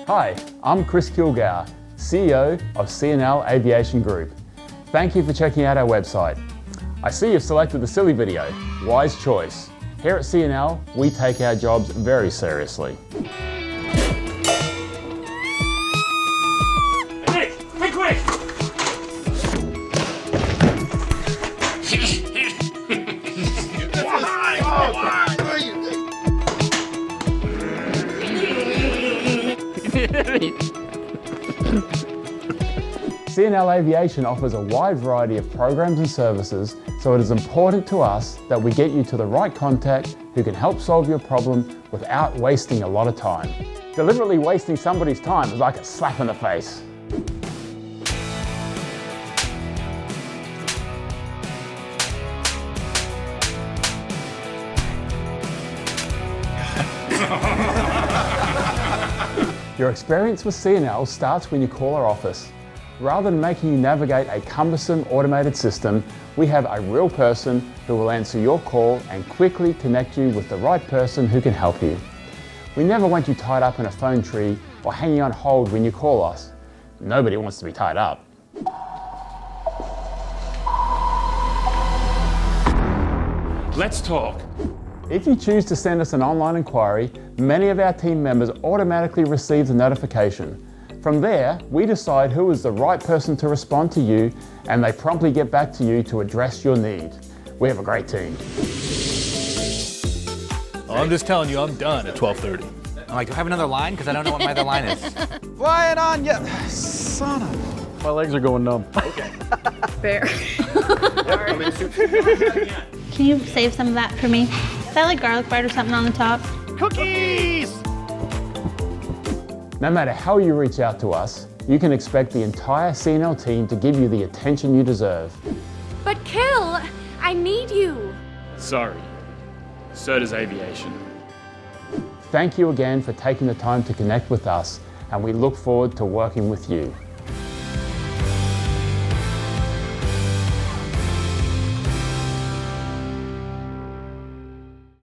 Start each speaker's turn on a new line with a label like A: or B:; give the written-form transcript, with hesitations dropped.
A: Hi, I'm Chris Kilgour, CEO of C&L Aviation Group. Thank you for checking out our website. I see you've selected the silly video. Wise choice. Here at C&L, we take our jobs very seriously.
B: Nick, hey quick!
A: C&L Aviation offers a wide variety of programs and services, so it is important to us that we get you to the right contact who can help solve your problem without wasting a lot of time. Deliberately wasting somebody's time is like a slap in the face. Your experience with C&L starts when you call our office. Rather than making you navigate a cumbersome automated system, we have a real person who will answer your call and quickly connect you with the right person who can help you. We never want you tied up in a phone tree or hanging on hold when you call us. Nobody wants to be tied up.
B: Let's talk.
A: If you choose to send us an online inquiry, many of our team members automatically receive the notification. From there, we decide who is the right person to respond to you, and they promptly get back to you to address your need. We have a great team.
C: Well, I'm just telling you, I'm done at 12:30.
D: I'm like, do I have another line? Because I don't know what my other line is.
E: Flying on ya, son of.
F: My legs are going numb.
B: Okay.
G: Fair.
H: Can you save some of that for me? Is that like garlic bread or something on the top?
C: Cookies!
A: No matter how you reach out to us, you can expect the entire C&L team to give you the attention you deserve.
G: But Kill, I need you.
B: Sorry. So does aviation.
A: Thank you again for taking the time to connect with us, and we look forward to working with you.